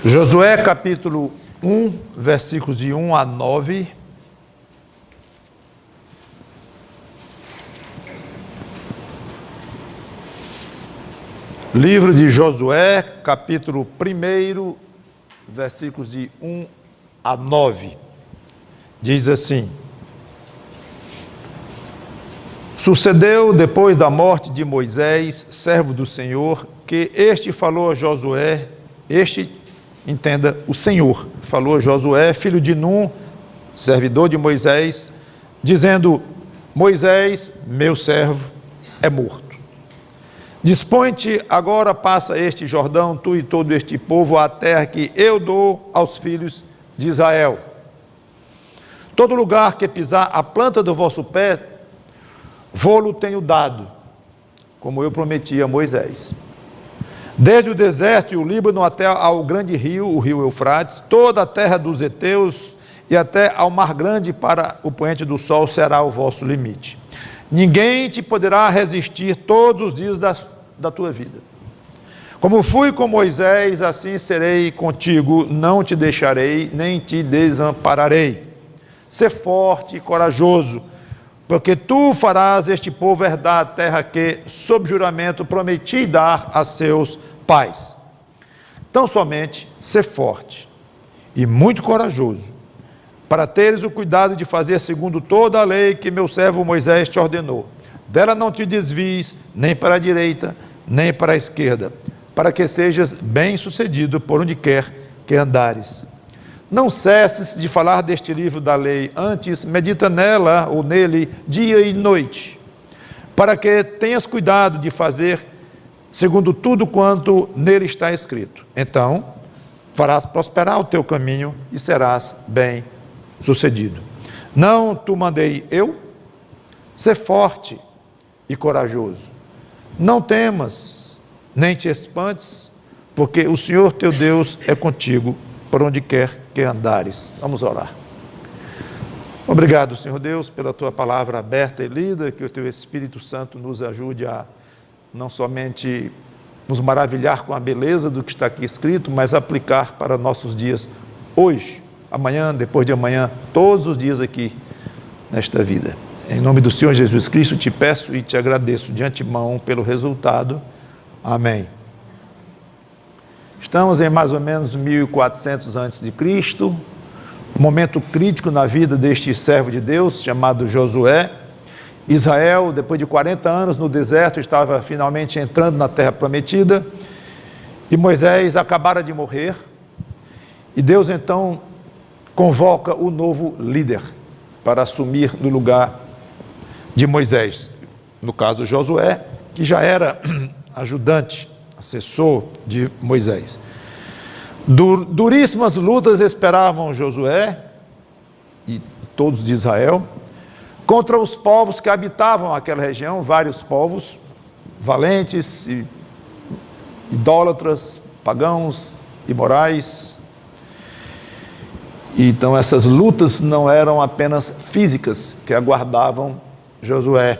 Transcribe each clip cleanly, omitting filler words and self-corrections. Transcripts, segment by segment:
Josué capítulo 1, versículos de 1 a 9. Livro de Josué, capítulo 1, versículos de 1 a 9. Diz assim: Sucedeu depois da morte de Moisés, servo do Senhor, que este falou a Josué, entenda, o Senhor falou a Josué, filho de Num, servidor de Moisés, dizendo: Moisés, meu servo, é morto. Dispõe-te agora, passa este Jordão, tu e todo este povo, à terra que eu dou aos filhos de Israel. Todo lugar que pisar a planta do vosso pé, vô-lo tenho dado, como eu prometi a Moisés. Desde o deserto e o Líbano até ao grande rio, o rio Eufrates, toda a terra dos heteus e até ao mar grande para o poente do sol será o vosso limite. Ninguém te poderá resistir todos os dias da tua vida. Como fui com Moisés, assim serei contigo, não te deixarei, nem te desampararei. Sê forte e corajoso, porque tu farás este povo herdar a terra que, sob juramento, prometi dar a seus pais. Tão somente sê forte e muito corajoso, para teres o cuidado de fazer segundo toda a lei que meu servo Moisés te ordenou. Dela não te desvies, nem para a direita, nem para a esquerda, para que sejas bem-sucedido por onde quer que andares. Não cesses de falar deste livro da lei, antes medita nela ou nele dia e noite, para que tenhas cuidado de fazer segundo tudo quanto nele está escrito. Então, farás prosperar o teu caminho e serás bem-sucedido. Não te mandei eu? Sê forte e corajoso. Não temas, nem te espantes, porque o Senhor teu Deus é contigo por onde quer que andares. Vamos orar. Obrigado, Senhor Deus, pela tua palavra aberta e lida, que o teu Espírito Santo nos ajude a não somente nos maravilhar com a beleza do que está aqui escrito, mas aplicar para nossos dias hoje, amanhã, depois de amanhã, todos os dias aqui nesta vida. Em nome do Senhor Jesus Cristo te peço e te agradeço de antemão pelo resultado. Amém. Estamos em mais ou menos 1400 a.C., momento crítico na vida deste servo de Deus, chamado Josué. Israel, depois de 40 anos no deserto, estava finalmente entrando na terra prometida, e Moisés acabara de morrer, e Deus então convoca o novo líder para assumir no lugar de Moisés, no caso Josué, que já era ajudante, assessor de Moisés. Duríssimas lutas esperavam Josué e todos de Israel contra os povos que habitavam aquela região, vários povos valentes, idólatras, pagãos, imorais. Então essas lutas não eram apenas físicas que aguardavam Josué,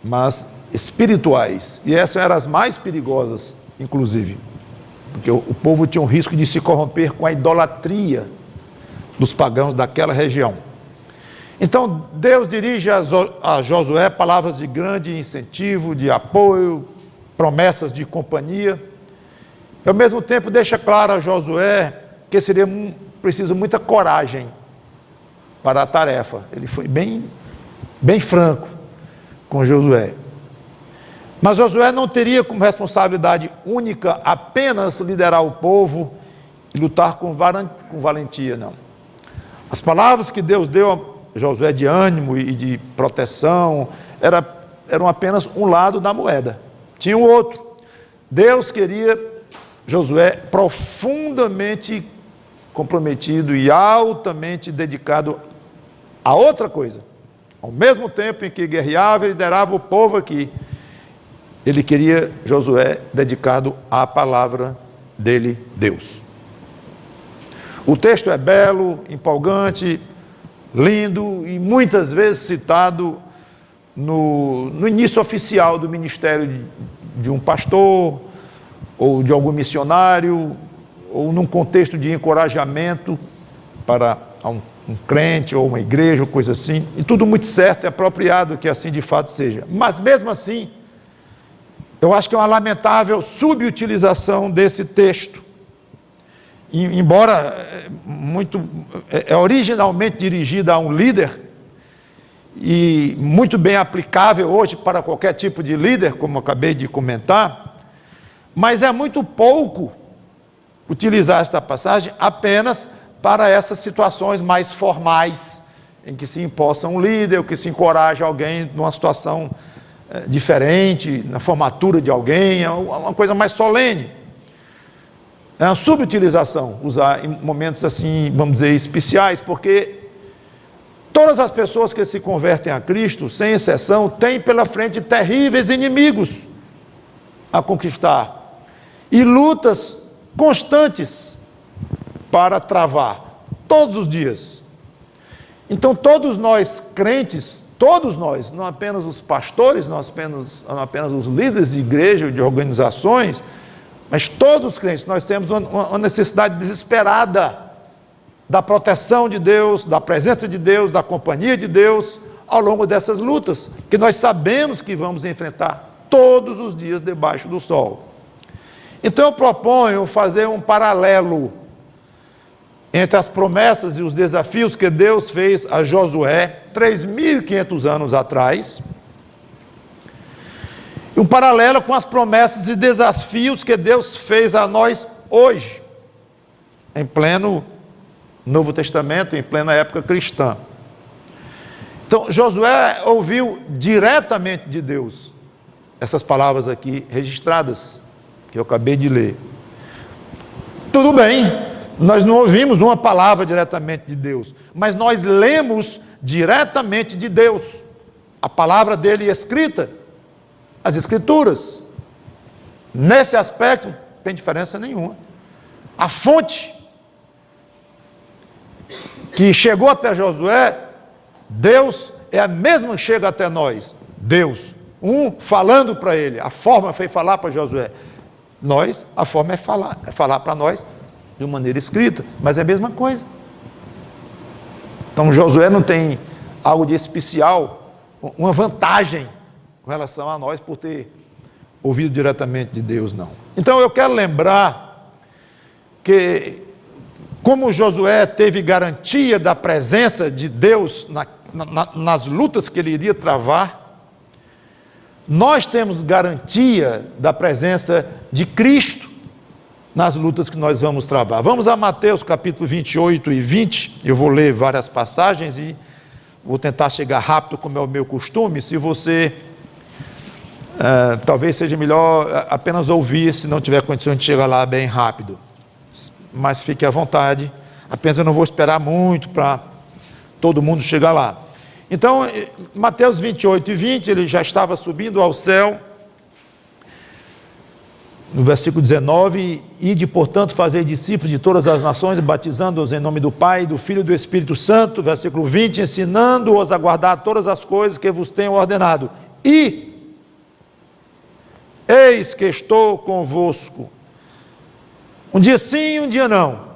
mas espirituais, e essas eram as mais perigosas, inclusive, porque o povo tinha um risco de se corromper com a idolatria dos pagãos daquela região. Então Deus dirige a Josué palavras de grande incentivo, de apoio, promessas de companhia, e ao mesmo tempo deixa claro a Josué que seria preciso muita coragem para a tarefa. Ele foi bem franco com Josué. Mas Josué não teria como responsabilidade única apenas liderar o povo e lutar com valentia, não. As palavras que Deus deu a Josué de ânimo e de proteção eram apenas um lado da moeda. Tinha um outro. Deus queria Josué profundamente comprometido e altamente dedicado a outra coisa. Ao mesmo tempo em que guerreava e liderava o povo aqui, ele queria Josué dedicado à palavra dele, Deus. O texto é belo, empolgante, lindo e muitas vezes citado no início oficial do ministério de um pastor ou de algum missionário ou num contexto de encorajamento para um crente ou uma igreja ou coisa assim, e tudo muito certo, é apropriado que assim de fato seja. Mas mesmo assim, eu acho que é uma lamentável subutilização desse texto. Embora originalmente dirigida a um líder, e muito bem aplicável hoje para qualquer tipo de líder, como eu acabei de comentar, mas é muito pouco utilizar esta passagem apenas para essas situações mais formais, em que se imposta um líder, ou que se encoraja alguém numa situação diferente, na formatura de alguém, é uma coisa mais solene. É uma subutilização, usar em momentos assim, vamos dizer, especiais, porque todas as pessoas que se convertem a Cristo, sem exceção, têm pela frente terríveis inimigos a conquistar e lutas constantes para travar, todos os dias. Então todos nós crentes, todos nós, não apenas os pastores, não apenas os líderes de igreja, de organizações, mas todos os crentes, nós temos uma necessidade desesperada da proteção de Deus, da presença de Deus, da companhia de Deus, ao longo dessas lutas, que nós sabemos que vamos enfrentar todos os dias debaixo do sol. Então eu proponho fazer um paralelo entre as promessas e os desafios que Deus fez a Josué 3.500 anos atrás, e um paralelo com as promessas e desafios que Deus fez a nós hoje, em pleno Novo Testamento, em plena época cristã. Então, Josué ouviu diretamente de Deus essas palavras aqui registradas, que eu acabei de ler. Tudo bem, nós não ouvimos uma palavra diretamente de Deus, mas nós lemos diretamente de Deus, a palavra dele escrita, as Escrituras. Nesse aspecto, não tem diferença nenhuma. A fonte que chegou até Josué, Deus, é a mesma que chega até nós. Deus, falando para ele, a forma foi falar para Josué. Nós, a forma é falar para nós de uma maneira escrita, mas é a mesma coisa. Então Josué não tem algo de especial, uma vantagem com relação a nós por ter ouvido diretamente de Deus, não. Então eu quero lembrar que, como Josué teve garantia da presença de Deus nas lutas que ele iria travar, nós temos garantia da presença de Cristo nas lutas que nós vamos travar. Vamos a Mateus capítulo 28 e 20, eu vou ler várias passagens e vou tentar chegar rápido, como é o meu costume. Se você, talvez seja melhor apenas ouvir, se não tiver condição de chegar lá bem rápido. Mas fique à vontade, apenas eu não vou esperar muito para todo mundo chegar lá. Então, Mateus 28 e 20, ele já estava subindo ao céu, no versículo 19, ide, portanto, fazer discípulos de todas as nações, batizando-os em nome do Pai, do Filho e do Espírito Santo, versículo 20, ensinando-os a guardar todas as coisas que vos tenho ordenado, e eis que estou convosco, um dia sim, um dia não,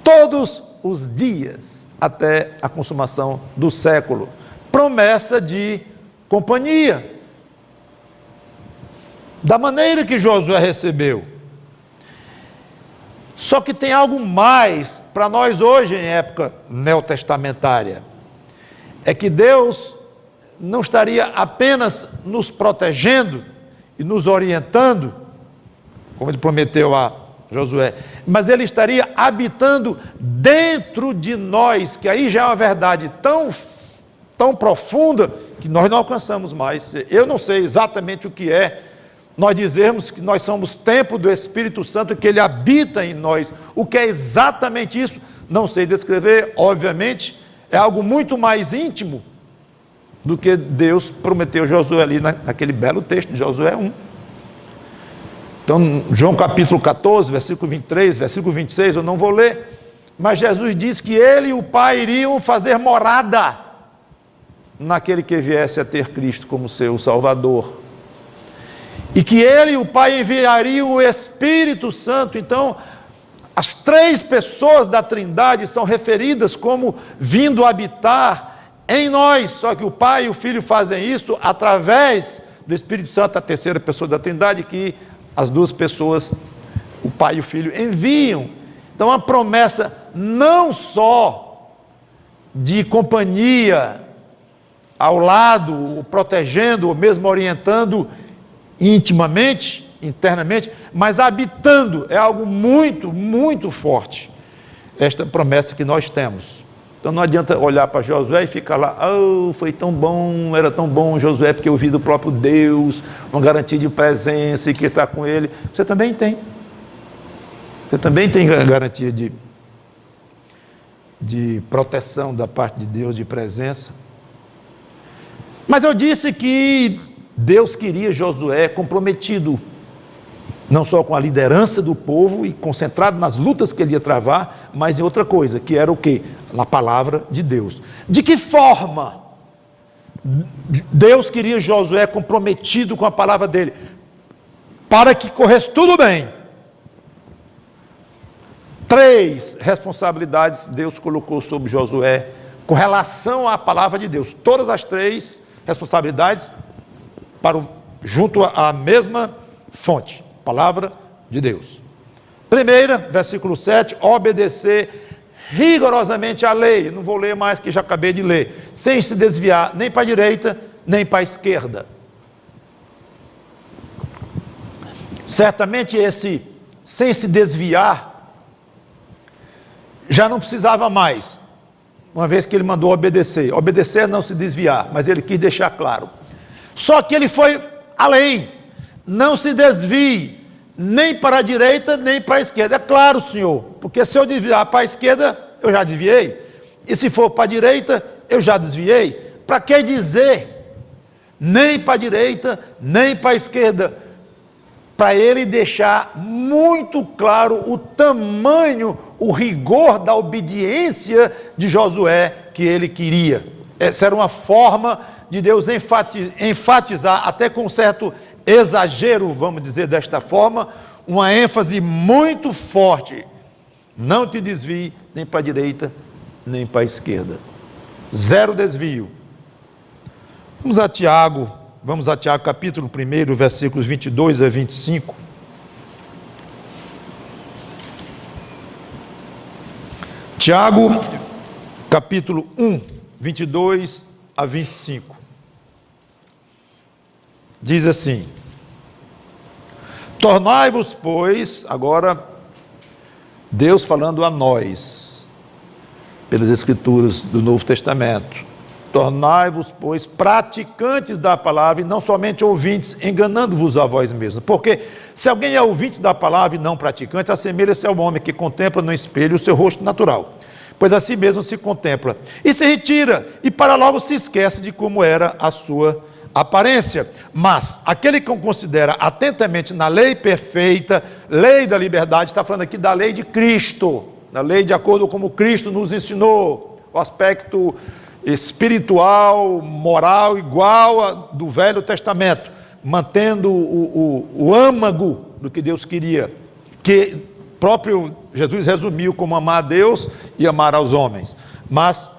todos os dias, até a consumação do século. Promessa de companhia, da maneira que Josué recebeu. Só que tem algo mais para nós hoje, em época neotestamentária, é que Deus não estaria apenas nos protegendo e nos orientando, como ele prometeu a Josué, mas ele estaria habitando dentro de nós, que aí já é uma verdade tão profunda que nós não alcançamos mais. Eu não sei exatamente o que é nós dizermos que nós somos templo do Espírito Santo, que ele habita em nós. O que é exatamente isso? Não sei descrever, obviamente, é algo muito mais íntimo do que Deus prometeu a Josué ali naquele belo texto de Josué 1. Então, João capítulo 14, versículo 23, versículo 26, eu não vou ler, mas Jesus diz que ele e o Pai iriam fazer morada naquele que viesse a ter Cristo como seu Salvador. e que ele e o Pai enviariam o Espírito Santo. Então, as três pessoas da Trindade são referidas como vindo habitar em nós, só que o Pai e o Filho fazem isso através do Espírito Santo, a terceira pessoa da Trindade, que as duas pessoas, o Pai e o Filho, enviam. Então, a promessa não só de companhia ao lado, protegendo, ou mesmo orientando intimamente, internamente, mas habitando, é algo muito, muito forte, esta promessa que nós temos. Então não adianta olhar para Josué e ficar lá, oh, foi tão bom, era tão bom Josué, porque eu vi do próprio Deus, uma garantia de presença e que está com ele. Você também tem. Você também tem garantia de proteção da parte de Deus, de presença. Mas eu disse que Deus queria Josué comprometido, não só com a liderança do povo e concentrado nas lutas que ele ia travar, mas em outra coisa, que era o quê? Na palavra de Deus. De que forma Deus queria Josué comprometido com a palavra dele? Para que corresse tudo bem. 3 responsabilidades Deus colocou sobre Josué com relação à palavra de Deus. Todas as 3 responsabilidades junto à mesma fonte, palavra de Deus. Primeira, versículo 7, obedecer rigorosamente à lei. Não vou ler mais, que já acabei de ler. Sem se desviar nem para a direita, nem para a esquerda. Certamente esse sem se desviar já não precisava mais, uma vez que ele mandou obedecer. Obedecer é não se desviar, mas ele quis deixar claro. Só que ele foi além. Não se desvie nem para a direita, nem para a esquerda. É claro, Senhor, porque se eu desviar para a esquerda, eu já desviei. E se for para a direita, eu já desviei. Para que dizer nem para a direita, nem para a esquerda? Para ele deixar muito claro o tamanho, o rigor da obediência de Josué que ele queria. Essa era uma forma de Deus enfatizar, até com um certo exagero, vamos dizer desta forma, uma ênfase muito forte. Não te desvie nem para a direita, nem para a esquerda. 0 desvio. Vamos a Tiago capítulo 1, versículos 22 a 25. Tiago, capítulo 1, 22 a 25. Diz assim: tornai-vos, pois, agora Deus falando a nós, pelas Escrituras do Novo Testamento, tornai-vos, pois, praticantes da palavra e não somente ouvintes, enganando-vos a vós mesmos. Porque se alguém é ouvinte da palavra e não praticante, assemelha-se ao homem que contempla no espelho o seu rosto natural, pois assim mesmo se contempla, e se retira, e para logo se esquece de como era a sua aparência. Mas aquele que considera atentamente na lei perfeita, lei da liberdade, está falando aqui da lei de Cristo, da lei de acordo com como Cristo nos ensinou, o aspecto espiritual, moral, igual do Velho Testamento, mantendo o âmago do que Deus queria, que próprio Jesus resumiu como amar a Deus e amar aos homens. Mas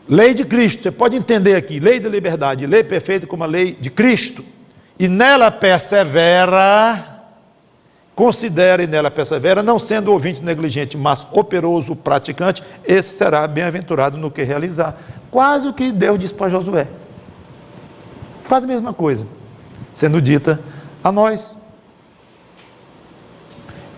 lei de Cristo, você pode entender aqui, lei da liberdade, lei perfeita como a lei de Cristo, e nela persevera, considera e nela persevera, não sendo ouvinte negligente, mas operoso praticante, esse será bem-aventurado no que realizar. Quase o que Deus disse para Josué, quase a mesma coisa, sendo dita a nós.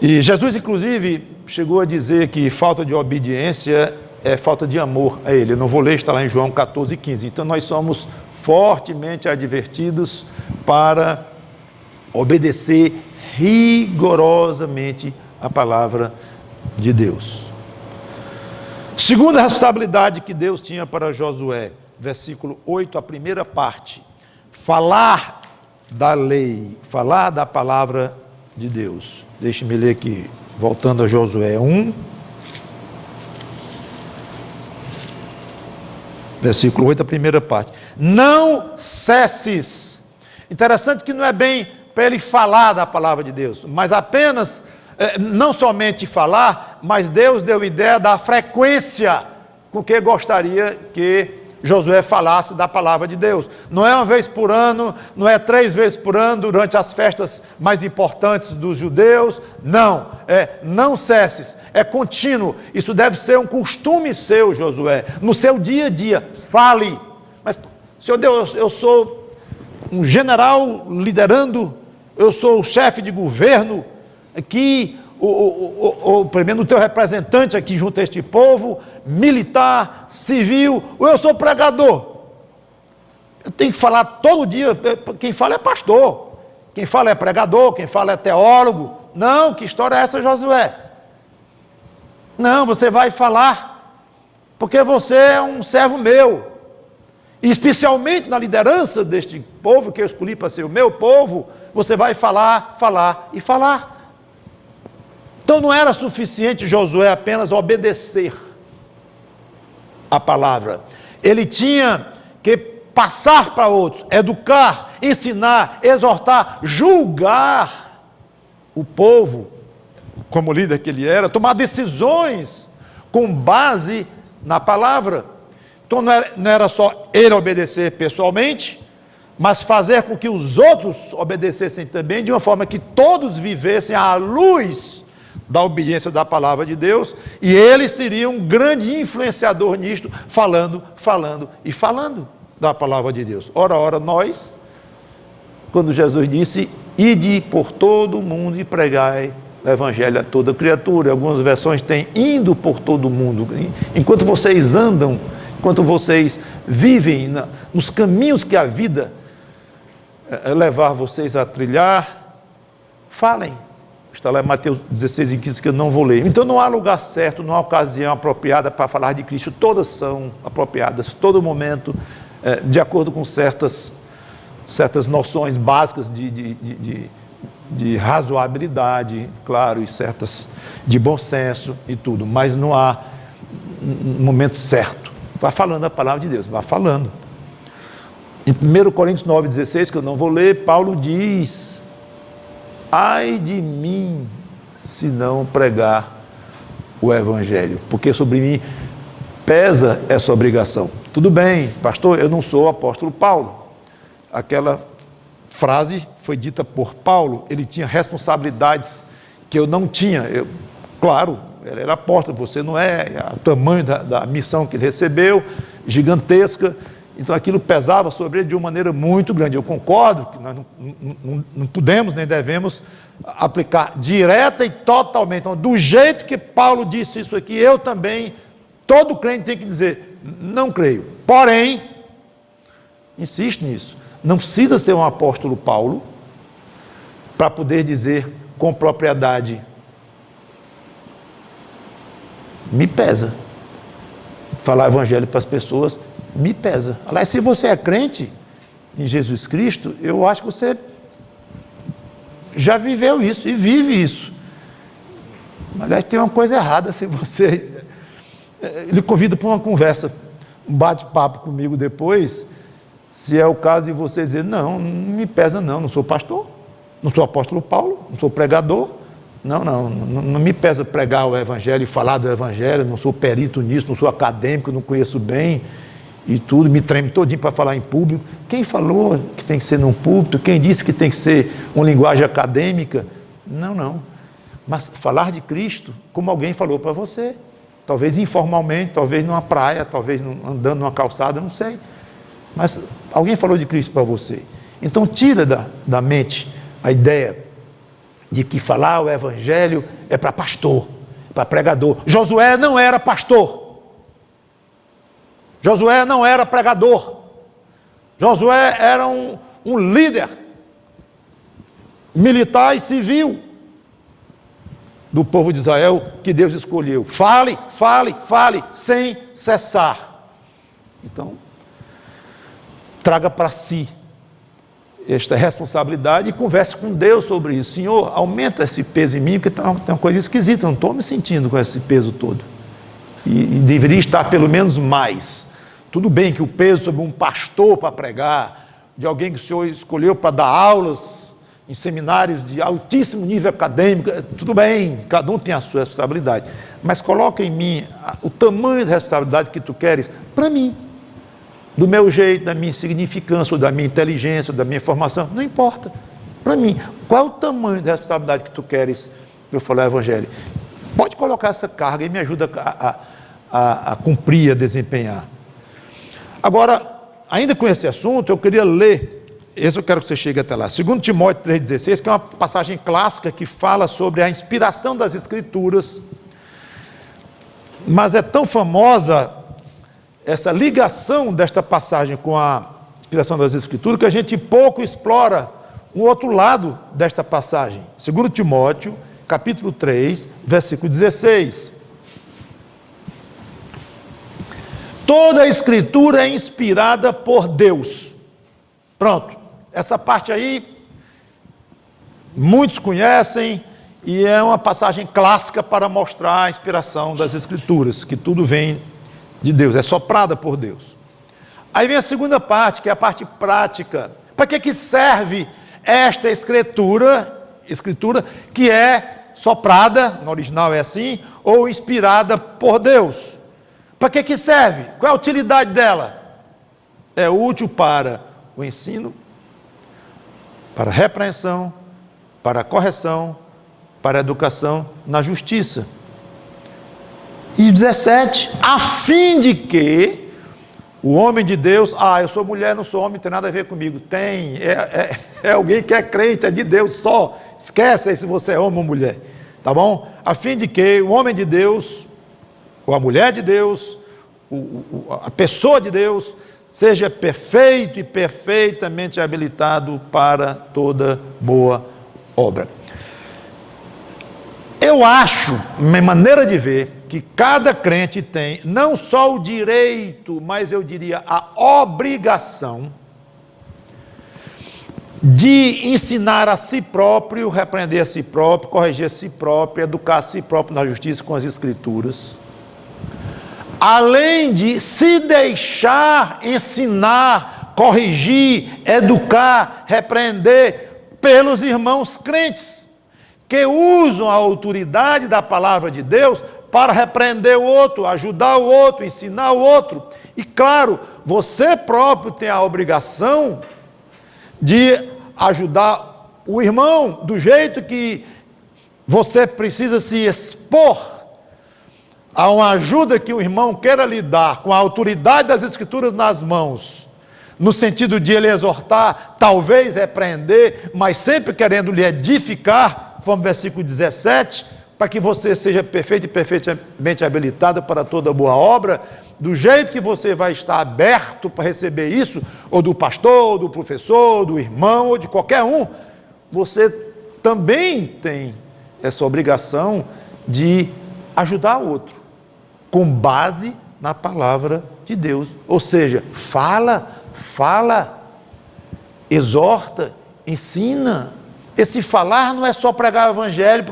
E Jesus, inclusive, chegou a dizer que falta de obediência é falta de amor a Ele. Eu não vou ler, está lá em João 14, 15. Então nós somos fortemente advertidos para obedecer rigorosamente a palavra de Deus. Segunda responsabilidade que Deus tinha para Josué, versículo 8, a primeira parte, falar da lei, falar da palavra de Deus. Deixe-me ler aqui, voltando a Josué 1, versículo 8, a primeira parte. Não cesses Interessante que não é bem para ele falar da palavra de Deus, mas apenas, não somente falar, mas Deus deu ideia da frequência com que gostaria que Josué falasse da palavra de Deus. Não é uma vez por ano, não é 3 vezes por ano, durante as festas mais importantes dos judeus, não, não cesses, é contínuo, isso deve ser um costume seu, Josué, no seu dia a dia, fale. Mas, Senhor Deus, eu sou um general liderando, eu sou o chefe de governo, aqui, primeiro o teu representante aqui junto a este povo, militar, civil, ou eu sou pregador. Eu tenho que falar todo dia, quem fala é pastor, quem fala é pregador, quem fala é teólogo. Não, que história é essa, Josué? Não, você vai falar, porque você é um servo meu, e especialmente na liderança deste povo que eu escolhi para ser o meu povo, você vai falar, falar e falar. Então não era suficiente Josué apenas obedecer a palavra, ele tinha que passar para outros, educar, ensinar, exortar, julgar o povo, como líder que ele era, tomar decisões com base na palavra. Então não era só ele obedecer pessoalmente, mas fazer com que os outros obedecessem também, de uma forma que todos vivessem à luz da obediência da palavra de Deus, e ele seria um grande influenciador nisto, falando da palavra de Deus. Ora, nós, quando Jesus disse, ide por todo o mundo e pregai o evangelho a toda criatura, algumas versões têm indo por todo o mundo, enquanto vocês andam, enquanto vocês vivem nos caminhos que a vida levar vocês a trilhar, falem. Está lá em Mateus 16 e 15 que eu não vou ler. Então não há lugar certo, não há ocasião apropriada para falar de Cristo. Todas são apropriadas, todo momento, de acordo com certas noções básicas de razoabilidade, claro, e certas de bom senso e tudo. Mas não há um momento certo. Vá falando a palavra de Deus, vá falando. Em 1 Coríntios 9,16, que eu não vou ler, Paulo diz: ai de mim, se não pregar o evangelho, porque sobre mim pesa essa obrigação. Tudo bem, pastor, eu não sou o apóstolo Paulo. Aquela frase foi dita por Paulo, ele tinha responsabilidades que eu não tinha. Claro, ele era apóstolo, você não é, o tamanho da missão que ele recebeu, gigantesca, então aquilo pesava sobre ele de uma maneira muito grande. Eu concordo que nós não podemos nem devemos aplicar direta e totalmente. Então, do jeito que Paulo disse isso aqui, eu também, todo crente tem que dizer, não creio. Porém, insisto nisso, não precisa ser um apóstolo Paulo para poder dizer com propriedade, me pesa. Falar evangelho para as pessoas me pesa. Aliás, se você é crente em Jesus Cristo, eu acho que você já viveu isso e vive isso. Aliás, tem uma coisa errada se você... Ele convida para uma conversa, um bate-papo comigo depois, se é o caso de você dizer, não me pesa não sou pastor, não sou apóstolo Paulo, não sou pregador, não me pesa pregar o evangelho e falar do evangelho, não sou perito nisso, não sou acadêmico, não conheço bem e tudo, me treme todinho para falar em público. Quem falou que tem que ser num púlpito? Quem disse que tem que ser uma linguagem acadêmica? Não. Mas falar de Cristo, como alguém falou para você, talvez informalmente, talvez numa praia, talvez andando numa calçada, não sei. Mas alguém falou de Cristo para você. Então tira da mente a ideia de que falar o evangelho é para pastor, para pregador. Josué não era pastor. Josué não era pregador. Josué era um líder militar e civil do povo de Israel que Deus escolheu. Fale, sem cessar. Então, traga para si esta responsabilidade e converse com Deus sobre isso. Senhor, aumenta esse peso em mim, porque tem uma coisa esquisita, eu não estou me sentindo com esse peso todo. E deveria estar pelo menos mais. Tudo bem que o peso sobre um pastor para pregar, de alguém que o senhor escolheu para dar aulas em seminários de altíssimo nível acadêmico, tudo bem, cada um tem a sua responsabilidade, mas coloca em mim o tamanho da responsabilidade que tu queres para mim, do meu jeito, da minha insignificância, ou da minha inteligência, ou da minha formação, não importa, para mim, qual é o tamanho da responsabilidade que tu queres para eu falar o evangelho? Pode colocar essa carga e me ajuda a cumprir, a desempenhar. Agora, ainda com esse assunto, eu queria ler, esse eu quero que você chegue até lá, 2 Timóteo 3,16, que é uma passagem clássica que fala sobre a inspiração das Escrituras, mas é tão famosa essa ligação desta passagem com a inspiração das Escrituras, que a gente pouco explora um outro lado desta passagem. 2 Timóteo, capítulo 3, versículo 16. Toda a Escritura é inspirada por Deus. Pronto. Essa parte aí, muitos conhecem, e é uma passagem clássica para mostrar a inspiração das Escrituras, que tudo vem de Deus, é soprada por Deus. Aí vem a segunda parte, que é a parte prática. Para que serve esta escritura que é soprada, no original é assim, ou inspirada por Deus? Para que serve? Qual é a utilidade dela? É útil para o ensino, para a repreensão, para a correção, para a educação na justiça. E 17, a fim de que o homem de Deus, eu sou mulher, não sou homem, não tem nada a ver comigo. Tem, é alguém que é crente, é de Deus só. Esquece aí se você é homem ou mulher, tá bom? A fim de que o homem de Deus, ou a mulher de Deus, a pessoa de Deus, seja perfeito e perfeitamente habilitado para toda boa obra. Eu acho, minha maneira de ver, que cada crente tem não só o direito, mas eu diria a obrigação de ensinar a si próprio, repreender a si próprio, corrigir a si próprio, educar a si próprio na justiça com as Escrituras, além de se deixar ensinar, corrigir, educar, repreender pelos irmãos crentes, que usam a autoridade da palavra de Deus para repreender o outro, ajudar o outro, ensinar o outro. E claro, você próprio tem a obrigação de ajudar o irmão do jeito que você precisa se expor a uma ajuda que o irmão queira lhe dar, com a autoridade das Escrituras nas mãos, no sentido de ele exortar, talvez repreender, mas sempre querendo lhe edificar, conforme o versículo 17, para que você seja perfeito e perfeitamente habilitado para toda boa obra, do jeito que você vai estar aberto para receber isso, ou do pastor, ou do professor, ou do irmão, ou de qualquer um, você também tem essa obrigação de ajudar o outro, com base na palavra de Deus. Ou seja, fala, exorta, ensina. Esse falar não é só pregar o evangelho,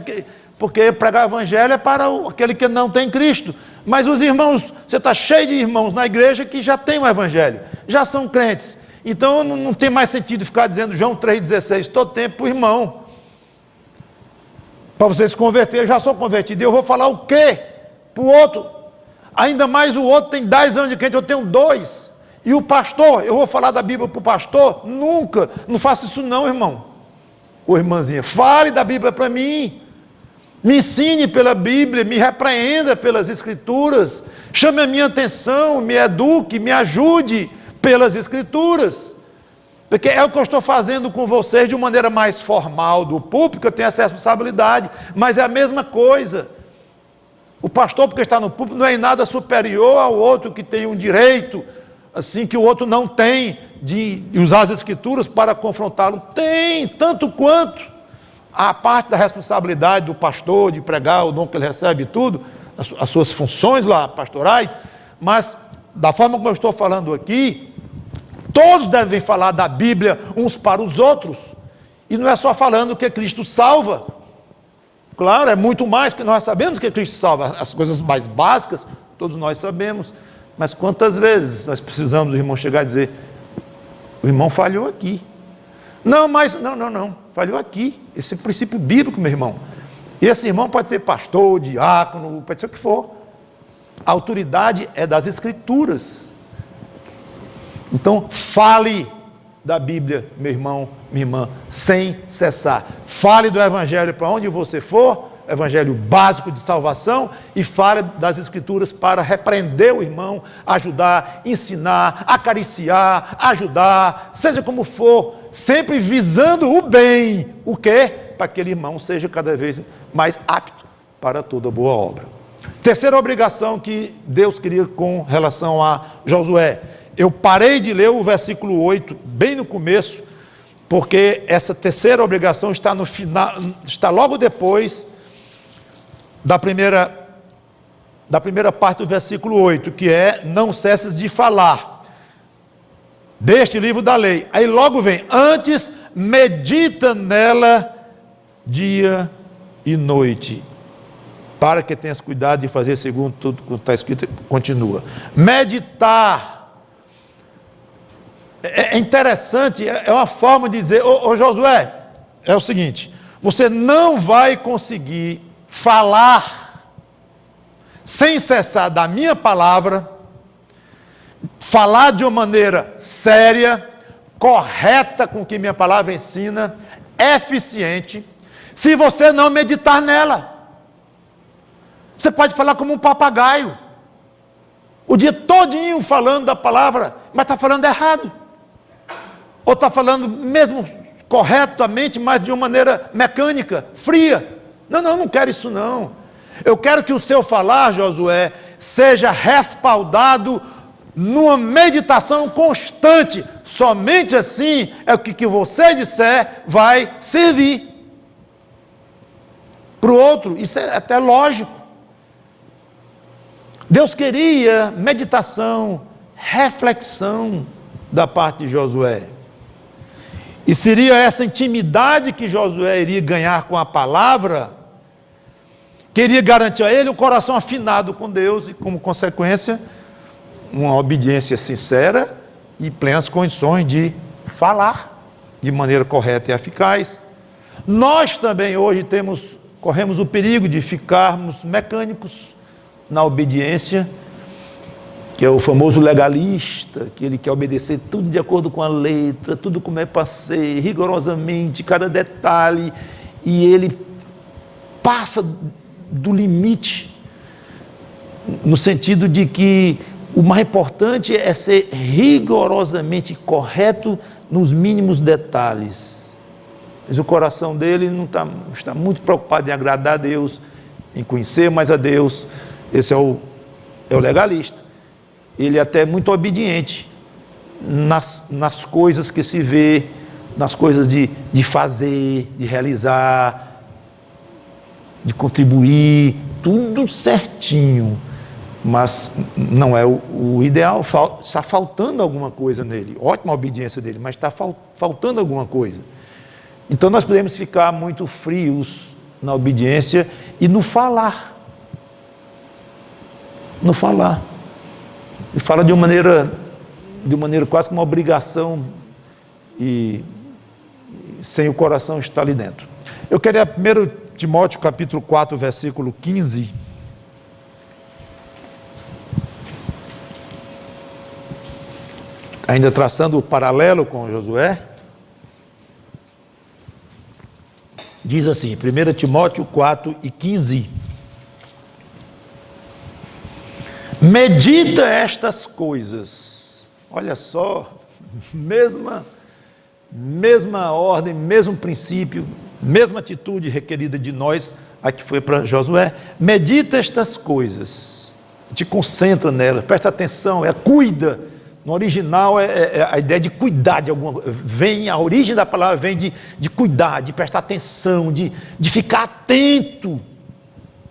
porque pregar o evangelho é para aquele que não tem Cristo. Mas os irmãos, você está cheio de irmãos na igreja que já tem o evangelho, já são crentes. Então não tem mais sentido ficar dizendo João 3,16 todo tempo para o irmão. Para você se converter, eu já sou convertido, eu vou falar o quê para o outro? Ainda mais o outro tem 10 anos de crente, eu tenho 2. E o pastor, eu vou falar da Bíblia para o pastor? Nunca, não faça isso não, irmão. Ô irmãzinha, fale da Bíblia para mim, me ensine pela Bíblia, me repreenda pelas Escrituras, chame a minha atenção, me eduque, me ajude pelas Escrituras, porque é o que eu estou fazendo com vocês de uma maneira mais formal do púlpito, eu tenho essa responsabilidade, mas é a mesma coisa. O pastor, porque está no púlpito, não é em nada superior ao outro que tem um direito, assim, que o outro não tem, de usar as Escrituras para confrontá-lo. Tem, tanto quanto a parte da responsabilidade do pastor, de pregar o dom que ele recebe e tudo, as suas funções lá pastorais, mas da forma como eu estou falando aqui, todos devem falar da Bíblia uns para os outros, e não é só falando que Cristo salva. Claro, é muito mais que nós sabemos que Cristo salva, as coisas mais básicas, todos nós sabemos, mas quantas vezes nós precisamos, o irmão, chegar e dizer, O irmão falhou aqui. Não, mas, não, falhou aqui. Esse é o princípio bíblico, meu irmão. E esse irmão pode ser pastor, diácono, pode ser o que for. A autoridade é das Escrituras. Então, fale da Bíblia, meu irmão, minha irmã, sem cessar. Fale do Evangelho para onde você for, Evangelho básico de salvação, e fale das Escrituras para repreender o irmão, ajudar, ensinar, acariciar, ajudar, seja como for, sempre visando o bem. O quê? Para que aquele irmão seja cada vez mais apto para toda boa obra. Terceira obrigação que Deus queria com relação a Josué. Eu parei de ler o versículo 8, bem no começo, porque essa terceira obrigação está no final, está logo depois da primeira parte do versículo 8, que é: não cesses de falar deste livro da lei. Aí logo vem: antes medita nela dia e noite, para que tenhas cuidado de fazer segundo tudo que está escrito. Continua. Meditar. É interessante, é uma forma de dizer: ô Josué, é o seguinte, você não vai conseguir falar sem cessar da minha palavra, falar de uma maneira séria, correta com o que minha palavra ensina, eficiente, se você não meditar nela. Você pode falar como um papagaio, o dia todinho falando da palavra, mas está falando errado. Ou está falando mesmo corretamente, mas de uma maneira mecânica, fria. Não quero isso não. Eu quero que o seu falar, Josué, seja respaldado numa meditação constante. Somente assim é o que você disser vai servir para o outro. Isso é até lógico. Deus queria meditação, reflexão da parte de Josué. E seria essa intimidade que Josué iria ganhar com a palavra, que iria garantir a ele um coração afinado com Deus e, como consequência, uma obediência sincera e plenas condições de falar de maneira correta e eficaz. Nós também hoje corremos o perigo de ficarmos mecânicos na obediência, que é o famoso legalista, que ele quer obedecer tudo de acordo com a letra, tudo como é para ser, rigorosamente, cada detalhe, e ele passa do limite, no sentido de que o mais importante é ser rigorosamente correto nos mínimos detalhes. Mas o coração dele não está muito preocupado em agradar a Deus, em conhecer mais a Deus. Esse é o legalista. Ele é até muito obediente nas coisas que se vê, nas coisas de fazer, de realizar, de contribuir, tudo certinho, mas não é o ideal. Está faltando alguma coisa nele. Ótima a obediência dele, mas está faltando alguma coisa. Então nós podemos ficar muito frios na obediência e no falar. E fala de uma maneira quase como uma obrigação, e sem o coração estar ali dentro. Eu queria 1 Timóteo capítulo 4, versículo 15. Ainda traçando o paralelo com Josué. Diz assim, 1 Timóteo 4 e 15. Medita estas coisas. Olha só, mesma ordem, mesmo princípio, mesma atitude requerida de nós, a que foi para Josué. Medita estas coisas, te concentra nelas, presta atenção, cuida. No original é a ideia de cuidar de alguma coisa. A origem da palavra vem de cuidar, de prestar atenção, de ficar atento.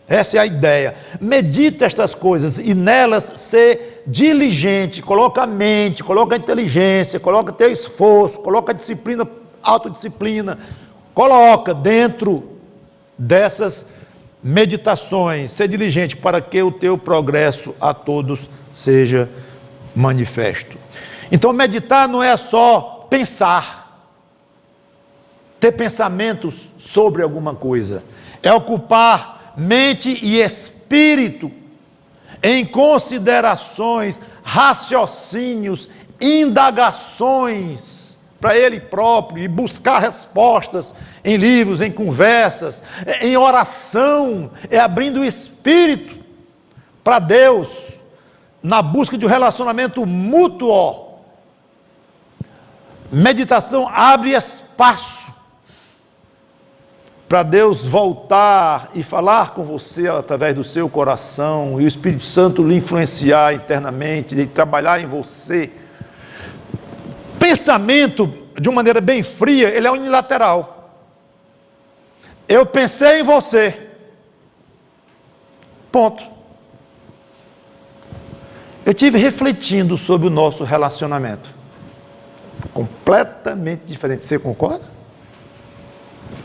Essa é a ideia. Medita estas coisas e nelas ser diligente. Coloca a mente, coloca a inteligência, coloca teu esforço, coloca a disciplina, autodisciplina. Coloca dentro dessas meditações. Ser diligente para que o teu progresso a todos seja manifesto. Então meditar não é só pensar, ter pensamentos sobre alguma coisa, é ocupar mente e espírito em considerações, raciocínios, indagações para ele próprio e buscar respostas em livros, em conversas, em oração, é abrindo o espírito para Deus, na busca de um relacionamento mútuo. Meditação abre espaço para Deus voltar e falar com você através do seu coração, e o Espírito Santo lhe influenciar internamente, de trabalhar em você. Pensamento, de uma maneira bem fria, ele é unilateral. Eu pensei em você. Ponto. Eu tive refletindo sobre o nosso relacionamento. Completamente diferente. Você concorda?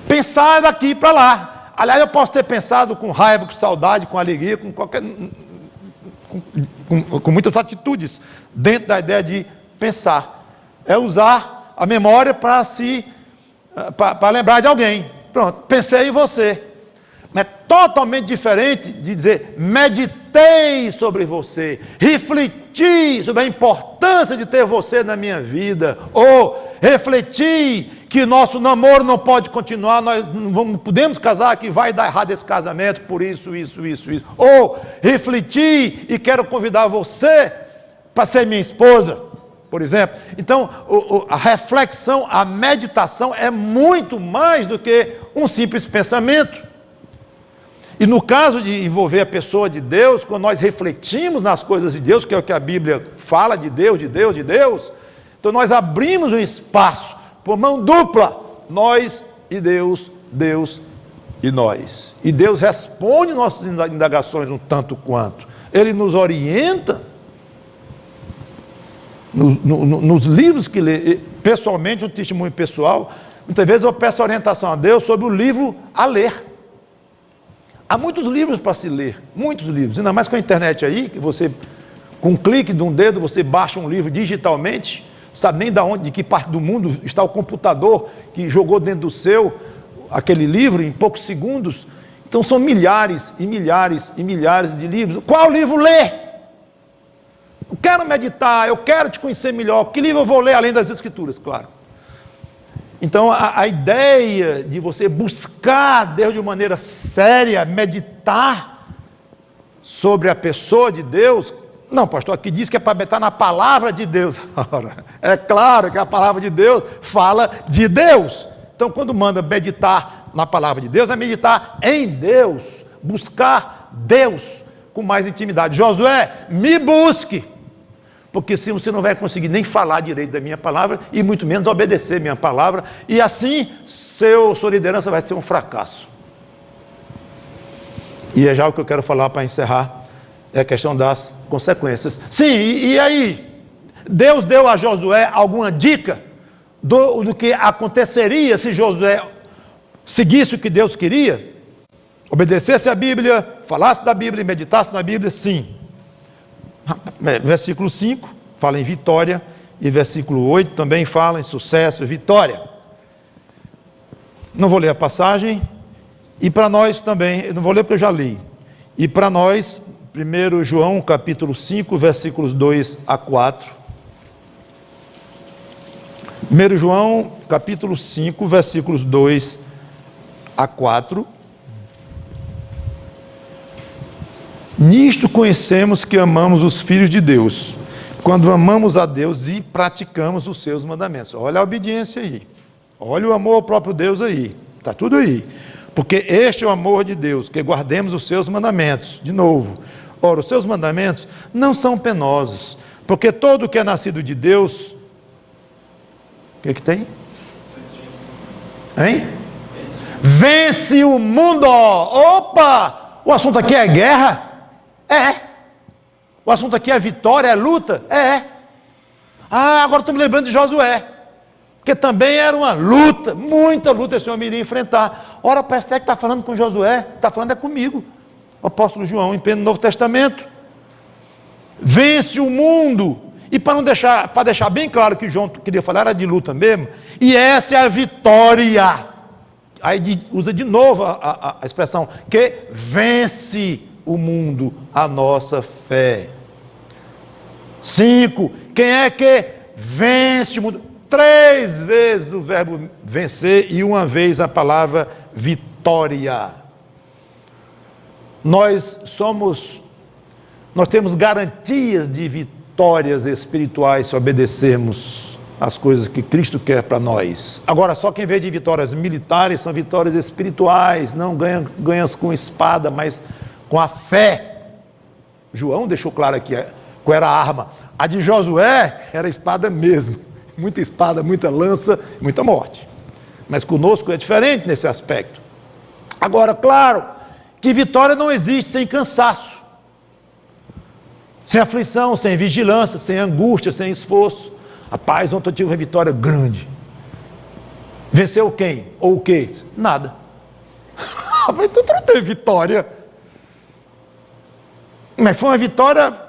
Pensar daqui para lá. Aliás, eu posso ter pensado com raiva, com saudade, com alegria, com qualquer... com muitas atitudes, dentro da ideia de pensar. É usar a memória para lembrar de alguém. Pronto, pensei em você. Mas é totalmente diferente de dizer, meditei sobre você, refleti sobre a importância de ter você na minha vida, ou refleti que nosso namoro não pode continuar, nós não podemos casar, que vai dar errado esse casamento, por isso, ou refleti e quero convidar você para ser minha esposa, por exemplo. Então, a reflexão, a meditação é muito mais do que um simples pensamento. E no caso de envolver a pessoa de Deus, quando nós refletimos nas coisas de Deus, que é o que a Bíblia fala de Deus, então nós abrimos um espaço, por mão dupla, nós e Deus, Deus e nós. E Deus responde nossas indagações um tanto quanto. Ele nos orienta, nos livros que lê, pessoalmente, um testemunho pessoal, muitas vezes eu peço orientação a Deus sobre o livro a ler. Há muitos livros para se ler, muitos livros, ainda mais com a internet aí, que você, com um clique de um dedo, você baixa um livro digitalmente, não sabe nem de que parte do mundo está o computador que jogou dentro do seu, aquele livro em poucos segundos. Então são milhares e milhares e milhares de livros. Qual livro ler? Eu quero meditar, eu quero te conhecer melhor. Que livro eu vou ler além das Escrituras, claro. Então a ideia de você buscar Deus de maneira séria, meditar sobre a pessoa de Deus, não, pastor, aqui diz que é para meditar na palavra de Deus. Ora, é claro que a palavra de Deus fala de Deus. Então quando manda meditar na palavra de Deus, é meditar em Deus, buscar Deus com mais intimidade. Josué, me busque. Porque se você não vai conseguir nem falar direito da minha palavra, e muito menos obedecer minha palavra, e assim sua liderança vai ser um fracasso. E é já o que eu quero falar para encerrar, é a questão das consequências. Sim, e aí, Deus deu a Josué alguma dica do que aconteceria se Josué seguisse o que Deus queria? Obedecesse a Bíblia, falasse da Bíblia e meditasse na Bíblia? Sim. Versículo 5 fala em vitória, e versículo 8 também fala em sucesso e vitória. Não vou ler a passagem, e para nós também, eu não vou ler porque eu já li, e para nós, 1 João capítulo 5, versículos 2 a 4, 1 João capítulo 5, versículos 2 a 4, nisto conhecemos que amamos os filhos de Deus, quando amamos a Deus e praticamos os seus mandamentos. Olha a obediência aí, olha o amor ao próprio Deus aí, está tudo aí, porque este é o amor de Deus, que guardemos os seus mandamentos. De novo, ora, os seus mandamentos não são penosos, porque todo que é nascido de Deus, o que tem? Hein? Vence o mundo. Opa, o assunto aqui é guerra? É. O assunto aqui é vitória, é luta? É. Ah, agora estou me lembrando de Josué, porque também era uma luta, muita luta esse homem iria enfrentar. Ora, parece até que está falando com Josué, está falando é comigo, o apóstolo João, em pleno Novo Testamento. Vence o mundo, E para deixar bem claro que João queria falar era de luta mesmo, e essa é a vitória. Aí usa de novo a expressão, que vence o mundo, a nossa fé. 5, quem é que vence o mundo? 3 vezes o verbo vencer e 1 vez a palavra vitória. Nós temos garantias de vitórias espirituais se obedecermos às coisas que Cristo quer para nós. Agora, só quem vê de vitórias militares são vitórias espirituais, não ganhas com espada, mas com a fé. João deixou claro aqui qual era a arma. A de Josué era espada mesmo, muita espada, muita lança, muita morte. Mas conosco é diferente nesse aspecto. Agora, claro, que vitória não existe sem cansaço, sem aflição, sem vigilância, sem angústia, sem esforço. Rapaz, ontem eu tive uma vitória grande. Venceu quem? Ou o quê? Nada. Mas tu não teve vitória. Mas foi uma vitória...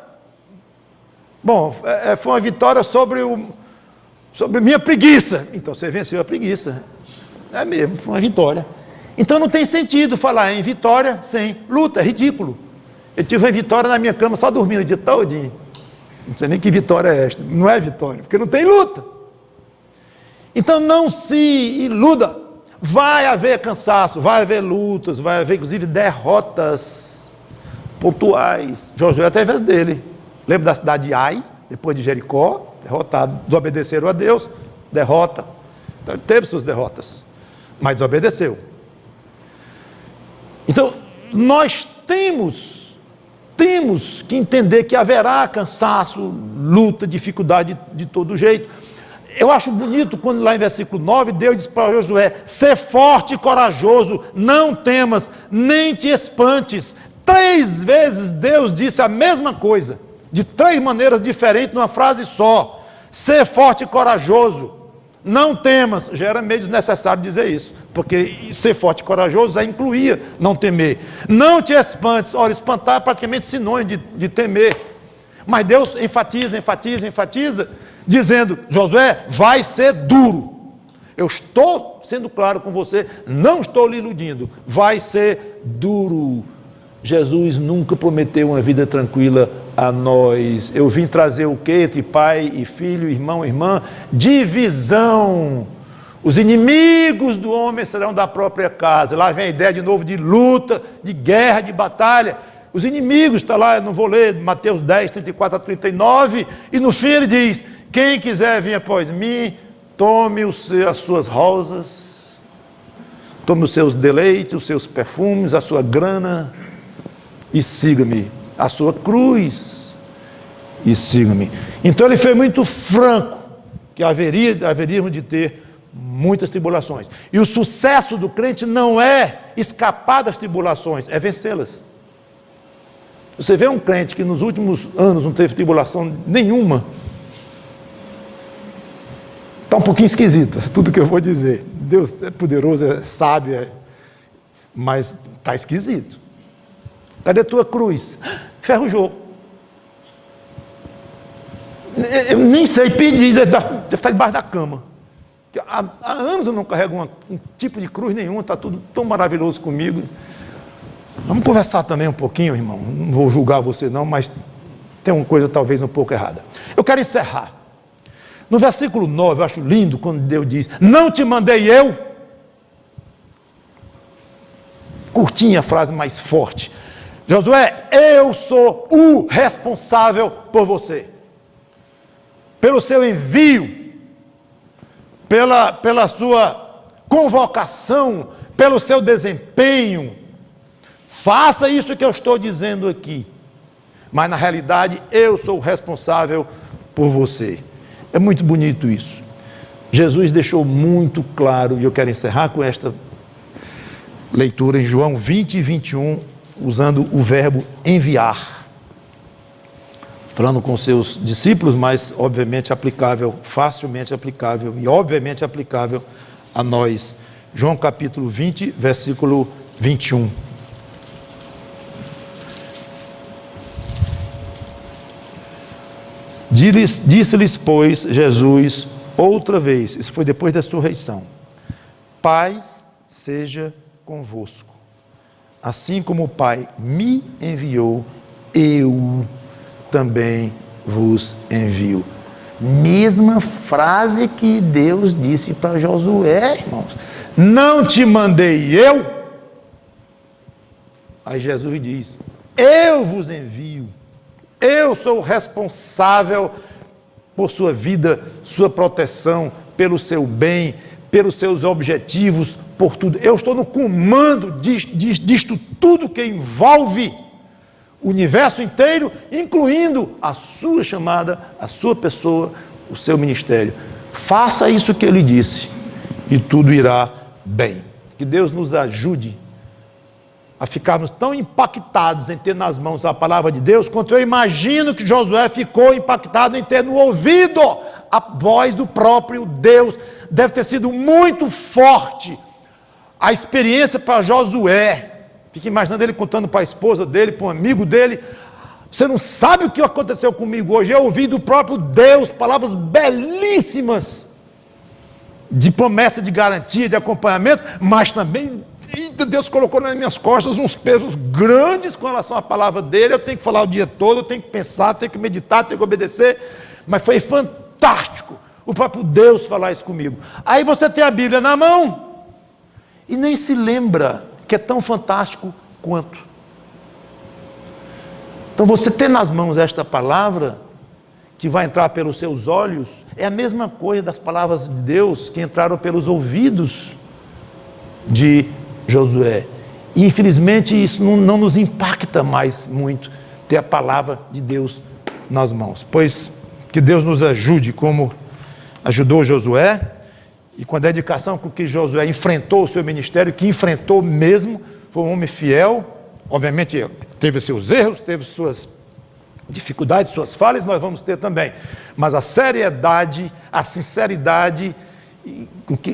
Bom, foi uma vitória sobre minha preguiça. Então você venceu a preguiça. É mesmo, foi uma vitória. Então não tem sentido falar em vitória sem luta, é ridículo. Eu tive uma vitória na minha cama só dormindo o dia todinho. Não sei nem que vitória é esta. Não é vitória, porque não tem luta. Então não se iluda. Vai haver cansaço, vai haver lutas, vai haver inclusive derrotas pontuais. Josué através dele. Lembra da cidade de Ai, depois de Jericó, derrotado. Desobedeceram a Deus, derrota. Então ele teve suas derrotas, mas desobedeceu. Então, nós temos que entender que haverá cansaço, luta, dificuldade de todo jeito. Eu acho bonito quando lá em versículo 9, Deus diz para Josué, ser forte e corajoso, não temas, nem te espantes. 3 vezes Deus disse a mesma coisa, de 3 maneiras diferentes, numa frase só. Ser forte e corajoso, não temas. Já era meio desnecessário dizer isso, porque ser forte e corajoso já incluía não temer. Não te espantes. Ora, espantar é praticamente sinônimo de temer. Mas Deus enfatiza, dizendo, Josué, vai ser duro. Eu estou sendo claro com você, não estou lhe iludindo. Vai ser duro. Jesus nunca prometeu uma vida tranquila a nós. Eu vim trazer o quê? Entre pai e filho, irmão e irmã? Divisão. Os inimigos do homem serão da própria casa. Lá vem a ideia de novo de luta, de guerra, de batalha. Os inimigos, está lá, eu não vou ler, Mateus 10, 34 a 39, e no fim ele diz, quem quiser vir após mim, tome as suas rosas, tome os seus deleites, os seus perfumes, a sua grana, e siga-me, a sua cruz, e siga-me. Então ele foi muito franco, que haveríamos de ter muitas tribulações. E o sucesso do crente não é escapar das tribulações, é vencê-las. Você vê um crente que nos últimos anos não teve tribulação nenhuma, está um pouquinho esquisito, tudo que eu vou dizer. Deus é poderoso, é sábio, mas está esquisito. Cadê a tua cruz? Ferrujou. Eu nem sei pedir, deve estar debaixo da cama. Há anos eu não carrego um tipo de cruz nenhuma, está tudo tão maravilhoso comigo. Vamos conversar também um pouquinho, irmão. Não vou julgar você não, mas tem uma coisa talvez um pouco errada. Eu quero encerrar. No versículo 9, eu acho lindo quando Deus diz, não te mandei eu. Curtinha a frase mais forte. Josué, eu sou o responsável por você. Pelo seu envio, pela sua convocação, pelo seu desempenho. Faça isso que eu estou dizendo aqui. Mas na realidade, eu sou o responsável por você. É muito bonito isso. Jesus deixou muito claro, e eu quero encerrar com esta leitura em João 20 e 21, usando o verbo enviar. Falando com seus discípulos, mas obviamente aplicável, facilmente aplicável e obviamente aplicável a nós. João capítulo 20, versículo 21. Disse-lhes, pois, Jesus outra vez, isso foi depois da ressurreição: paz seja convosco. Assim como o Pai me enviou, eu também vos envio. Mesma frase que Deus disse para Josué, irmãos. Não te mandei eu? Aí Jesus diz: eu vos envio. Eu sou o responsável por sua vida, sua proteção, pelo seu bem, pelos seus objetivos, por tudo. Eu estou no comando disto tudo que envolve o universo inteiro, incluindo a sua chamada, a sua pessoa, o seu ministério. Faça isso que ele disse e tudo irá bem. Que Deus nos ajude a ficarmos tão impactados em ter nas mãos a palavra de Deus, quanto eu imagino que Josué ficou impactado em ter no ouvido a voz do próprio Deus. Deve ter sido muito forte a experiência para Josué. Fica imaginando ele contando para a esposa dele, para um amigo dele: você não sabe o que aconteceu comigo hoje. Eu ouvi do próprio Deus palavras belíssimas de promessa, de garantia, de acompanhamento, mas também Deus colocou nas minhas costas uns pesos grandes com relação à palavra dele. Eu tenho que falar o dia todo, eu tenho que pensar, tenho que meditar, tenho que obedecer. Mas foi fantástico o próprio Deus falar isso comigo. Aí você tem a Bíblia na mão e nem se lembra que é tão fantástico quanto. Então você ter nas mãos esta palavra, que vai entrar pelos seus olhos, é a mesma coisa das palavras de Deus que entraram pelos ouvidos de Josué. E infelizmente isso não nos impacta mais muito, ter a palavra de Deus nas mãos. Pois que Deus nos ajude como ajudou Josué, e com a dedicação com que Josué enfrentou o seu ministério, que enfrentou mesmo, foi um homem fiel. Obviamente teve seus erros, teve suas dificuldades, suas falhas, nós vamos ter também, mas a seriedade, a sinceridade,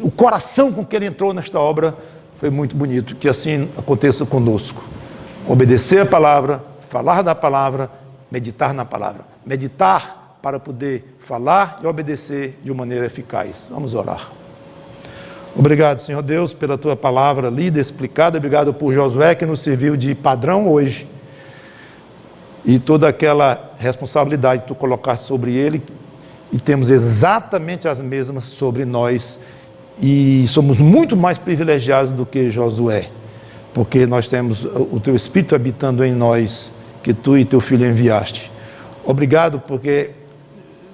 o coração com que ele entrou nesta obra foi muito bonito. Que assim aconteça conosco. Obedecer a palavra, falar da palavra, meditar na palavra. Meditar para poder falar e obedecer de uma maneira eficaz. Vamos orar. Obrigado, Senhor Deus, pela tua palavra lida, explicada. Obrigado por Josué, que nos serviu de padrão hoje. E toda aquela responsabilidade que tu colocaste sobre ele, e temos exatamente as mesmas sobre nós. E somos muito mais privilegiados do que Josué, porque nós temos o teu Espírito habitando em nós, que tu e teu filho enviaste. Obrigado, porque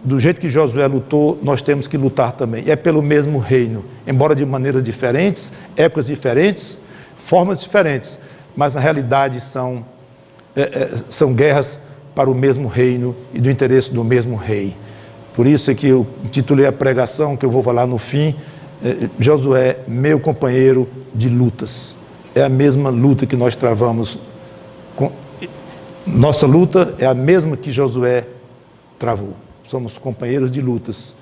do jeito que Josué lutou, nós temos que lutar também. É pelo mesmo reino, embora de maneiras diferentes, épocas diferentes, formas diferentes, mas na realidade são guerras para o mesmo reino e do interesse do mesmo rei. Por isso é que eu titulei a pregação, que eu vou falar no fim, Josué, meu companheiro de lutas. É a mesma luta que nós travamos. Nossa luta é a mesma que Josué travou. Somos companheiros de lutas,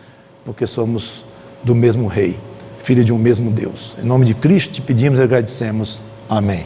porque somos do mesmo rei, filho de um mesmo Deus. Em nome de Cristo te pedimos e agradecemos. Amém.